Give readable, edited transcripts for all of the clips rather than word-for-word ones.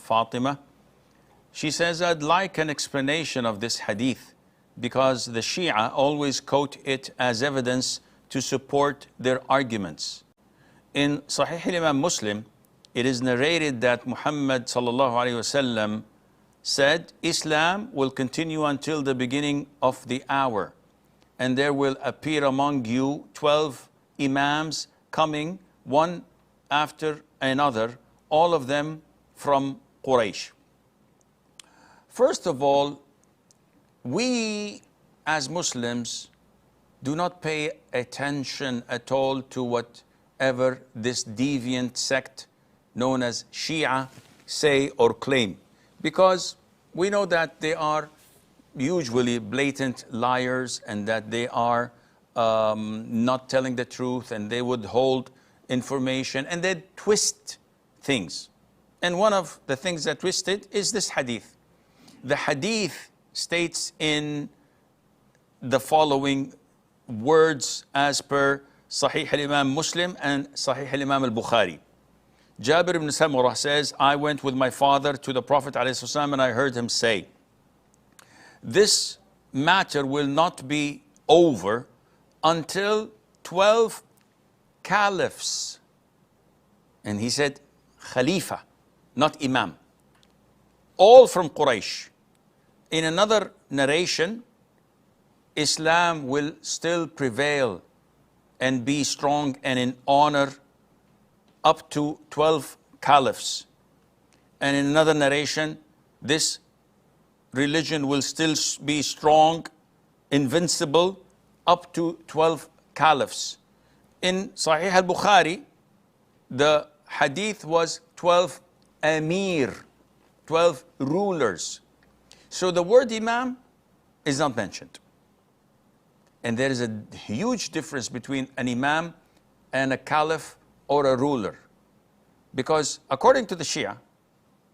Fatima. She says, I'd like an explanation of this hadith because the Shia always quote it as evidence to support their arguments. In Sahih Imam Muslim, it is narrated that Muhammad sallallahu alaihi wasallam said, Islam will continue until the beginning of the hour, and there will appear among you 12 Imams coming one after another, all of them from Quraysh. First of all, we as Muslims do not pay attention at all to whatever this deviant sect known as Shia say or claim, because we know that they are usually blatant liars and that they are not telling the truth, and they would hold information and they twist things. And one of the things that twisted is this hadith. The hadith states in the following words as per Sahih al-Imam Muslim and Sahih al-Imam al-Bukhari. Jabir ibn Samurah says, I went with my father to the Prophet ﷺ and I heard him say, this matter will not be over until 12 caliphs. And he said, Khalifa, not Imam. All from Quraysh. In another narration, Islam will still prevail and be strong and in honor up to 12 caliphs. And in another narration, this religion will still be strong, invincible, up to 12 caliphs. In Sahih al-Bukhari, the hadith was 12 amir, 12 rulers. So the word imam is not mentioned. And there is a huge difference between an imam and a caliph or a ruler. Because according to the Shia,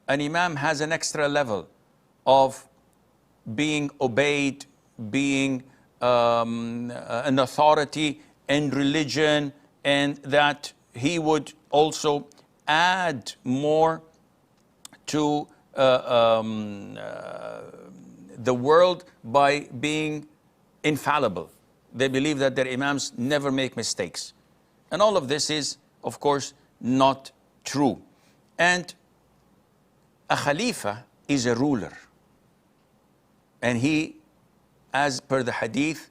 an imam has an extra level of being obeyed, being an authority in religion, and that he would also add more to the world by being infallible. They believe that their imams never make mistakes. And all of this is, of course, not true. And a khalifa is a ruler. And he, as per the hadith,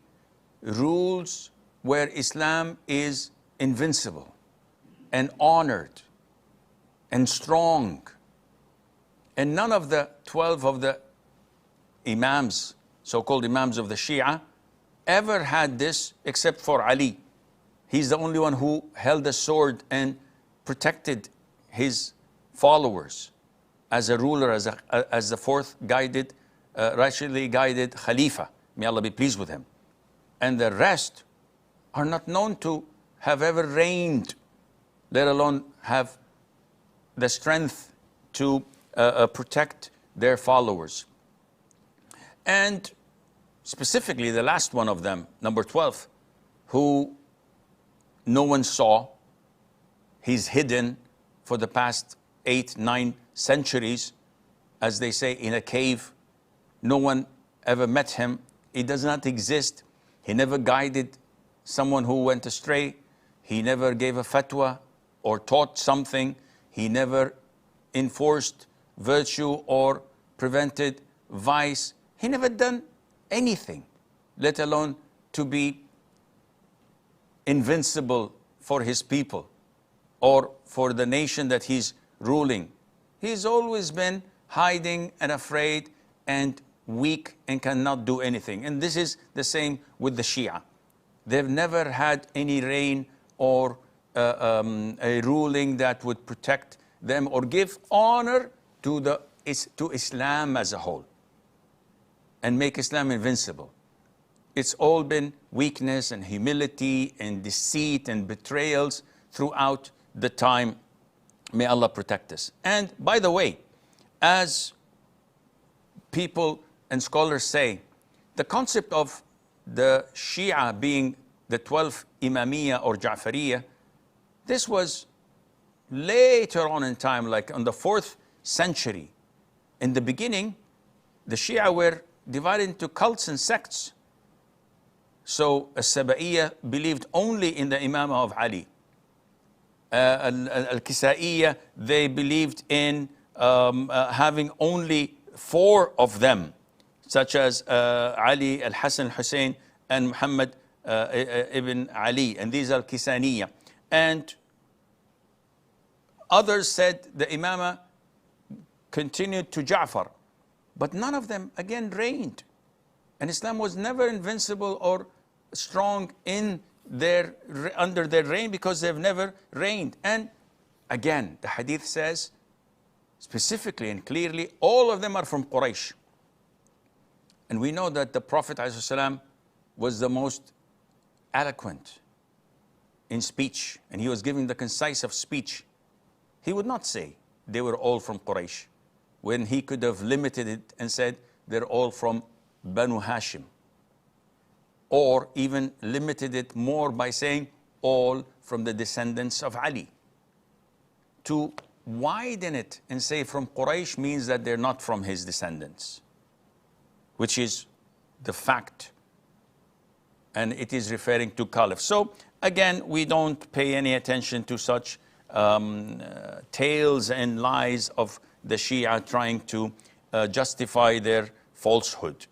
rules where Islam is invincible and honored and strong. And none of the 12 of the imams, so-called imams of the Shia, ever had this except for Ali. He's the only one who held the sword and protected his followers as a ruler, as the fourth guided, righteously guided Khalifa. May Allah be pleased with him. And the rest are not known to have ever reigned, let alone have the strength to protect their followers. And specifically the last one of them, number 12, who no one saw, he's hidden for the past 8-9 centuries, as they say, in a cave. No one ever met him. He does not exist. He never guided someone who went astray. He never gave a fatwa or taught something. He never enforced virtue or prevented vice. He never done anything, let alone to be invincible for his people or for the nation that he's ruling. He's always been hiding and afraid and weak and cannot do anything. And this is the same with the Shia. They've never had any reign or a ruling that would protect them or give honor to Islam as a whole and make Islam invincible. It's all been weakness and humility and deceit and betrayals throughout the time. May Allah protect us. And by the way, as people and scholars say, the concept of the Shia being the 12th Imamiyya or Ja'fariyya, this was later on in time, like on the 4th century. In the beginning, the Shia were divided into cults and sects. So Al-Saba'iyya believed only in the Imamah of Ali. Al-Kisa'iyya, they believed in having only 4 of them, such as Ali, Al-Hasan, Al-Hussein, and Muhammad ibn Ali. And these are Kisaniyya. And others said the Imamah continued to Ja'far. But none of them, again, reigned. And Islam was never invincible or strong in under their reign because they've never reigned. And again, the hadith says specifically and clearly, all of them are from Quraysh. And we know that the Prophet ﷺ was the most eloquent in speech, and he was giving the concise of speech. He would not say they were all from Quraysh, when he could have limited it and said they're all from Banu Hashim, or even limited it more by saying all from the descendants of Ali. To widen it and say from Quraysh means that they're not from his descendants, which is the fact, and it is referring to Caliph. So again, we don't pay any attention to such tales and lies of the Shia trying to justify their falsehood.